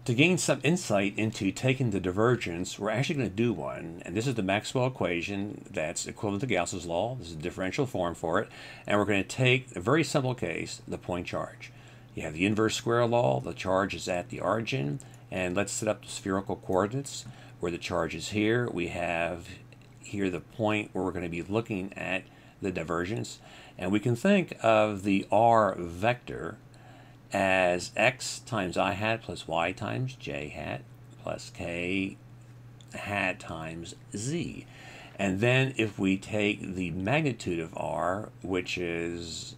To gain some insight into taking the divergence, we're actually going to do one, and this is the Maxwell equation that's equivalent to Gauss's law. This is a differential form for it, and we're going to take a very simple case, the point charge. You have the inverse square law, the charge is at the origin, and let's set up the spherical coordinates where the charge is here. We have here the point where we're going to be looking at the divergence, and we can think of the r vector as x times I hat plus y times j hat plus k hat times z. And then if we take the magnitude of r, which is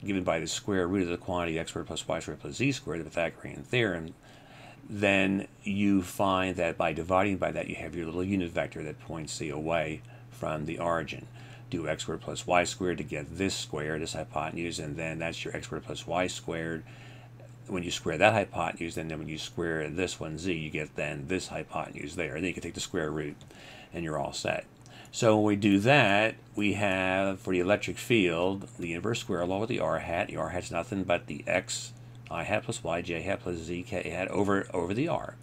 given by the square root of the quantity x squared plus y squared plus z squared, the Pythagorean theorem, then you find that by dividing by that you have your little unit vector that points c away from the origin. Do x squared plus y squared to get this square, this hypotenuse, and then that's your x squared plus y squared. When you square that hypotenuse, then when you square this one z, you get then this hypotenuse there. And then you can take the square root, and you're all set. So when we do that, we have, for the electric field, the inverse square law with the r hat. The r hat's nothing but the x I hat plus y j hat plus z k hat over the r.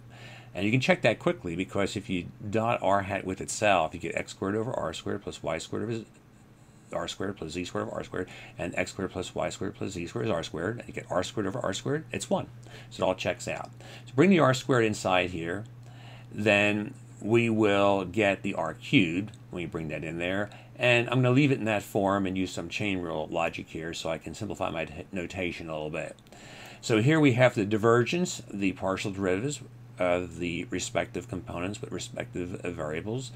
And you can check that quickly, because if you dot r hat with itself, you get x squared over r squared plus y squared over r squared plus z squared over r squared, and x squared plus y squared plus z squared is r squared, and you get r squared over r squared. It's 1. So it all checks out. So bring the r squared inside here, then we will get the r cubed when you bring that in there, and I'm going to leave it in that form and use some chain rule logic here so I can simplify my notation a little bit. So here we have the divergence, the partial derivatives of the respective components with respective variables,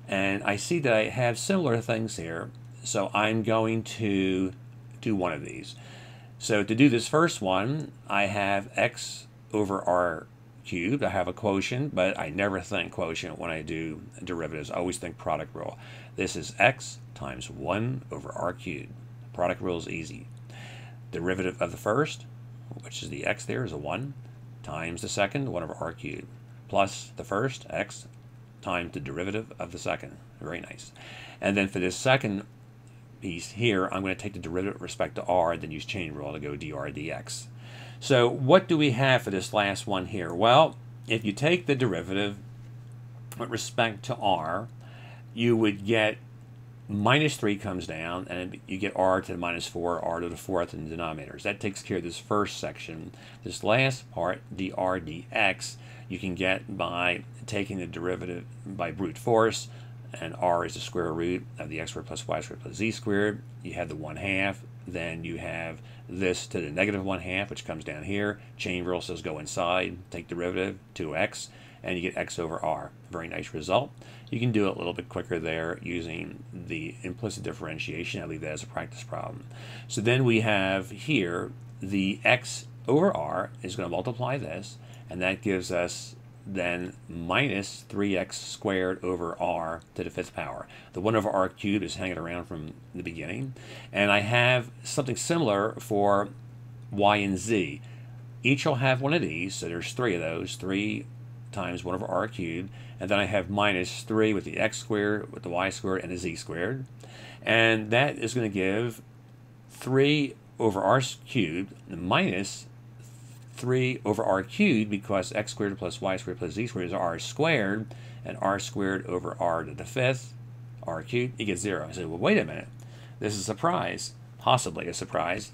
and I see that I have similar things here. So I'm going to do one of these. So to do this first one, I have x over r cubed. I have a quotient, but I never think quotient when I do derivatives. I always think product rule. This is x times 1 over r cubed. Product rule is easy. Derivative of the first, which is the x there, is a 1, times the second, 1 over r cubed, plus the first, x, times the derivative of the second. Very nice. And then for this second piece here, I'm going to take the derivative with respect to r, then use chain rule to go dr dx. So what do we have for this last one here? Well, if you take the derivative with respect to r, you would get minus 3 comes down, and you get r to the minus 4, r to the 4th in the denominators. That takes care of this first section. This last part, dr dx, you can get by taking the derivative by brute force, and r is the square root of the x squared plus y squared plus z squared. You have the 1/2, then you have this to the negative 1/2, which comes down here. Chain rule says go inside, take derivative, 2x, and you get x over r. Very nice result. You can do it a little bit quicker there using the implicit differentiation. I leave that as a practice problem. So then we have here the x over r is going to multiply this, and that gives us then minus 3x squared over r to the 5th power. The 1 over r cubed is hanging around from the beginning. And I have something similar for y and z. Each will have one of these, so there's 3 of those, 3 times 1 over r cubed, and then I have minus 3 with the x squared, with the y squared, and the z squared. And that is going to give 3 over r cubed minus 3 over r cubed, because x squared plus y squared plus z squared is r squared, and r squared over r to the 5th, r cubed, you get 0. I say, well, wait a minute. This is a surprise, possibly a surprise.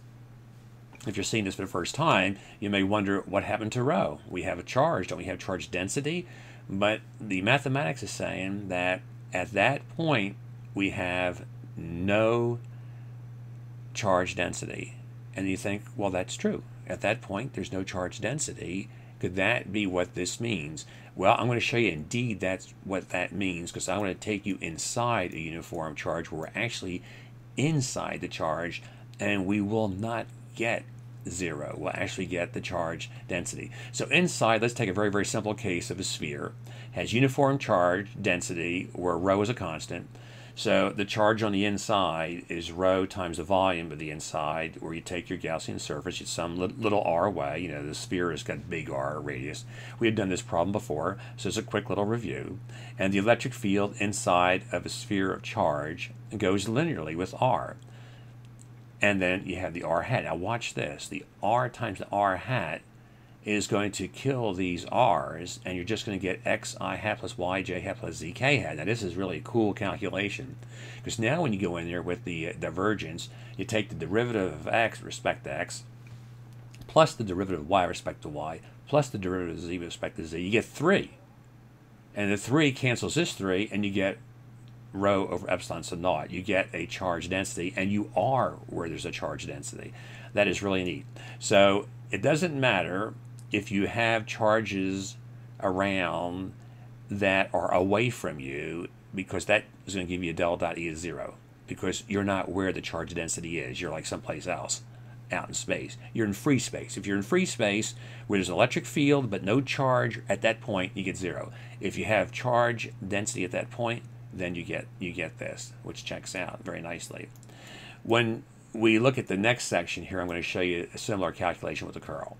If you're seeing this for the first time, you may wonder what happened to rho. We have a charge, don't we have charge density? But the mathematics is saying that at that point, we have no charge density. And you think, well, that's true. At that point, there's no charge density. Could that be what this means? Well, I'm going to show you indeed that's what that means, because I want to take you inside a uniform charge where we're actually inside the charge, and we will not get 0. We'll actually get the charge density. So inside, let's take a very, very simple case of a sphere. It has uniform charge density where rho is a constant. So the charge on the inside is rho times the volume of the inside, where you take your Gaussian surface, it's some little r away. You know, the sphere has got big r radius. We have done this problem before, so it's a quick little review. And the electric field inside of a sphere of charge goes linearly with r. And then you have the r hat. Now watch this. The r times the r hat is going to kill these r's, and you're just going to get xi hat plus yj hat plus zk hat. Now this is really a cool calculation, because now when you go in there with the divergence, you take the derivative of x with respect to x, plus the derivative of y with respect to y, plus the derivative of z with respect to z. You get 3. And the 3 cancels this 3, and you get rho over epsilon, so naught. You get a charge density, and you are where there's a charge density. That is really neat. So it doesn't matter if you have charges around that are away from you, because that is going to give you a del dot E is 0, because you're not where the charge density is. You're like someplace else out in space. You're in free space. If you're in free space where there's an electric field but no charge at that point, you get 0. If you have charge density at that point, then you get this, which checks out very nicely. When we look at the next section here, I'm going to show you a similar calculation with the curl.